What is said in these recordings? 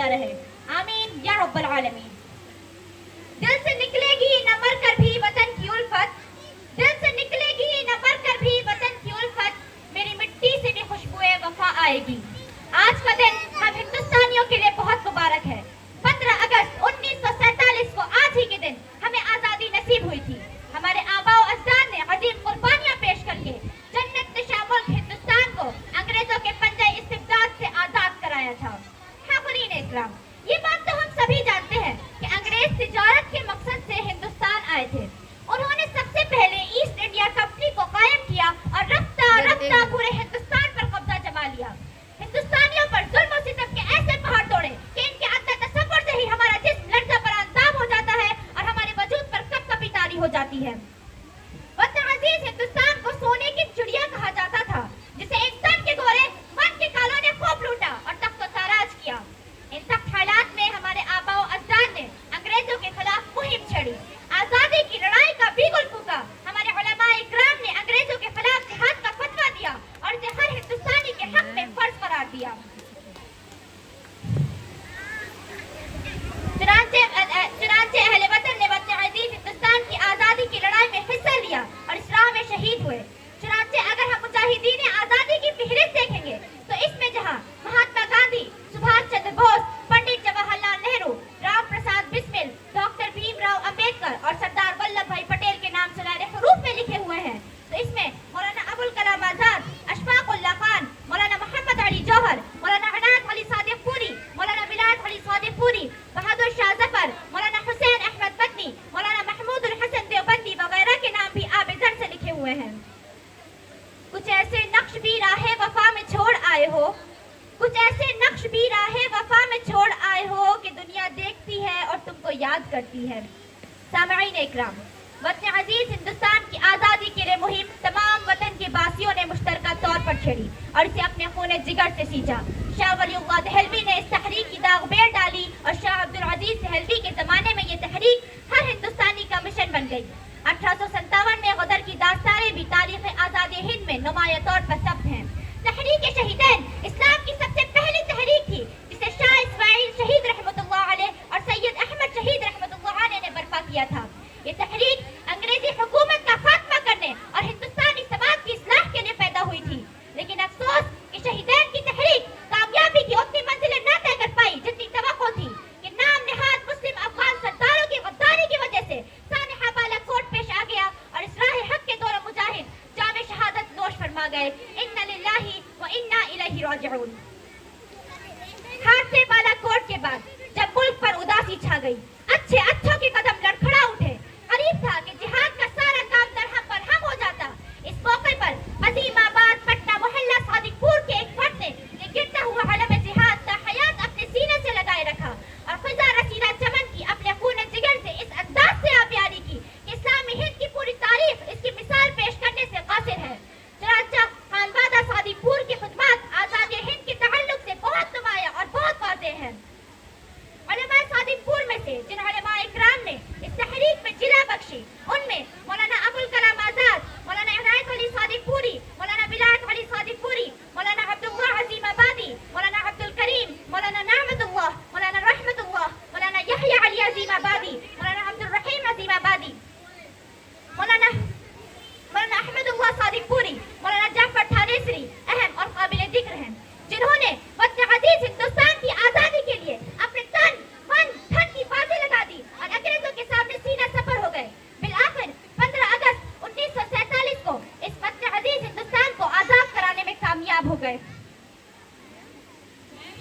ہوتا رہے، آمین یا رب العالمین۔ دل سے نکلے گی نہ مر کر بھی وطن کی الفت، دل سے نکلے گی نہ مر کر بھی وطن کی الفت، میری مٹی سے بھی خوشبوئے وفا آئے گی۔ آج کا دن ہم ہندوستانیوں کے لیے بہت مبارک ہے۔ 15 اگست 1947 کو آج ہی کے دن ہمیں آزادی نصیب ہوئی تھی۔ ہمارے آباء و اجداد نے عظیم قربانیاں پیش کر کے جنت نشاں ملک ہندوستان کو انگریزوں کے پنجہ استبداد سے آزاد کرایا تھا۔ حاضرین اکرام، یہ بات تو ہم سبھی جانتے ہیں کہ انگریز تجارت کے مقصد سے ہندوستان آئے تھے۔ انہوں نے سب سے پہلے ایسٹ انڈیا کمپنی کو قائم کیا اور رفتہ رفتہ پورے ہندوستان پر قبضہ جما لیا۔ ہندوستانیوں پر ظلم و ستم کے ایسے پہاڑ توڑے کہ ان کے اندر تصور سے ہی ہمارا جسم لرزہ برانداب ہو جاتا ہے اور ہمارے وجود پر کپ کپی طاری ہو جاتی ہے۔ وطن عزیز ہندوستان کو سونے کی چڑیا کہا جاتا تھا، جسے انسان کے گورے من کے کالوں نے خوب لوٹا اور تخت و تاراج کیا۔ ان سخت حالات میں ہمارے آباء و اجداد نے انگریزوں کے خلاف مہم چھڑی، آزادی کی لڑائی کا بیگل پھونکا۔ ہمارے علماء اکرام نے انگریزوں کے خلاف جہاد کا فتویٰ دیا اور اسے ہر ہندوستانی کے حق میں فرض قرار دیا۔ چنانچہ اہل وطن نے وطن عزیز ہندوستان کی آزادی کی لڑائی میں حصہ لیا اور اس راہ میں شہید ہوئے۔ چنانچہ اگر ہم مجاہدین آزادی کی فہرست دیکھیں گے تو اس میں جہاں مہاتما گاندھی، سبھاش چندر بوس، پنڈت جواہر لال نہرو، رام پرساد بسمل، ڈاکٹر بھیم راؤ امبیڈکر اور سردار ولبھ بھائی پٹیل کے نام سنہرے حروف میں لکھے ہوئے ہیں، تو اس میں مولانا ابوالکلام آزاد، اشفاق اللہ خان، مولانا محمد علی جوہر، مولانا عنایت علی صادق پوری، مولانا ولایت علی صادق پوری، بہادر شاہ ظفر، مولانا حسین احمد مدنی، مولانا محمود الحسن دیوبندی وغیرہ کے نام بھی آب زر سے لکھے ہوئے ہیں۔ کچھ ایسے نقش بھی راہ وفا میں چھوڑ آئے ہو، کچھ ایسے نقش بھی راہ وفا میں چھوڑ آئے ہو کہ دنیا دیکھتی ہے اور تم کو یاد کرتی ہے۔ سامعین اکرام، وطن عزیز ہندوستان کی آزادی کے لیے مہم تمام وطن کے باسیوں نے مشترکہ طور پر چھیڑی اور اسے اپنے خون جگر سے سینچا۔ شاہ ولی اللہ دہلوی نے اس تحریک کی داغ بیر ڈالی اور شاہ عبدالعزیز دہلوی کے زمانے میں یہ تحریک ہر ہندوستانی کا مشن بن گئی۔ 1857 میں غدر کی داستانیں بھی تاریخ آزادی ہند میں نمایاں طور پر ثبت ہیں۔ تحریک شہیدین اسلام کی سب سے پہلی تحریک تھی جسے شاہ اسماعیل شہید رحمۃ اللہ علیہ اور سید احمد شہید رحمۃ اللہ علیہ نے برپا کیا تھا۔ یہ تحریک انگریزی حکومت کا خاتمہ کرنے اور ہندوستانی سماج کی اصلاح کے لیے پیدا ہوئی تھی، لیکن افسوس کہ شہیدین کی تحریک کامیابی کی اتنی منزلیں نہ طے کر پائی جتنی توقع تھی کہ نام نہاد مسلم افغان سرداروں کی غداری کی وجہ سے سانحہ بالا کوٹ پیش آ گیا اور اس راہ حق کے دونوں مجاہد جام شہادت نوش فرما گئے۔ انا للہ و انا الیہ راجعون۔ حادثے بالا کوٹ کے بعد جب ملک پر اداسی چھا گئی، اچھوں کے قدم لڑکھڑا اٹھے، قریب تھا کہ جہاد کا سارا کام درہم برہم ہو جاتا۔ اس موقع پر عظیم آباد پٹنہ محلہ صادق پور کے ایک فرد نے یہ گرتا ہوا علم جہاد تا حیات اپنے سینے سے لگائے رکھا اور خزاں رسیدہ چمن کی اپنے خون جگر سے اس انداز سے آبیاری کی کہ اسلامی ہند کی پوری تاریخ اس کی مثال پیش کرنے سے قاصر ہے۔ چنانچہ خانوادہ صادق پور کی خدمات آزادی ہند کے تعلق سے بہت نمایاں اور بہت واضح ہیں۔ علماء صادق پور میں سے جن علماء اکرام نے اس تحریک میں جلا بخشی، ان میں مولانا ابوالکلام آزاد، مولانا عنایت علی صادق پوری، مولانا ولایت علی صادق پوری، مولانا عبداللہ عظیم آبادی، مولانا عبدالکریم، مولانا نعمت اللہ، مولانا رحمت اللہ، مولانا یحییٰ علی عظیم آبادی، مولانا عبدالرحیم عظیم آبادی، مولانا احمد اللہ صادق پوری، مولانا جعفر تھانیسری اہم اور قابل ذکر ہیں، جنہوں نے وطن عزیز ہندوستان کی آزادی کے لیے اپنے تن من دھن کی بازی لگا دی اور انگریزوں کے سامنے سینہ سپر ہو گئے۔ بالآخر 15 اگست 1947 کو اس وطن عزیز ہندوستان کو آزاد کرانے میں کامیاب ہو گئے۔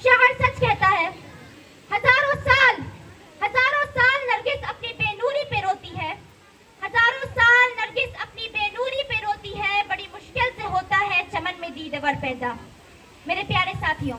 شاعر سچ کہتا ہے، ہزاروں سال نرگس اپنی بے نوری پہ روتی ہے، ہزاروں سال نرگس اپنی بے نوری پہ روتی ہے، بڑی مشکل سے ہوتا ہے چمن میں دیدور پیدا۔ میرے پیارے ساتھیوں،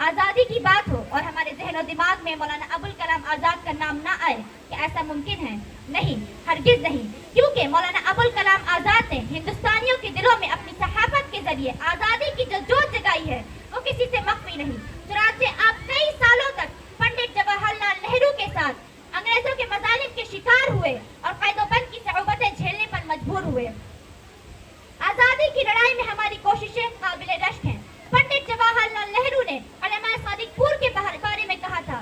آزادی کی بات ہو اور ہمارے ذہن و دماغ میں مولانا ابوالکلام آزاد کا نام نہ آئے، کہ ایسا ممکن ہے؟ نہیں، ہرگز نہیں، کیونکہ مولانا ابوالکلام آزاد نے ہندوستانیوں کے دلوں میں اپنی صحافت کے ذریعے آزادی کی جو جوت جگائی ہے وہ کسی سے مخفی نہیں۔ چنانچہ آپ کئی سالوں تک پنڈت جواہر لال نہرو کے ساتھ انگریزوں کے مظالم کے شکار ہوئے اور قید و بند کی صعوبتیں جھیلنے پر مجبور ہوئے۔ آزادی کی لڑائی میں ہماری کوششیں قابل رشک ہیں۔ پنڈت جواہر لال نہرو نے علماء صادق پور کے بارے میں کہا تھا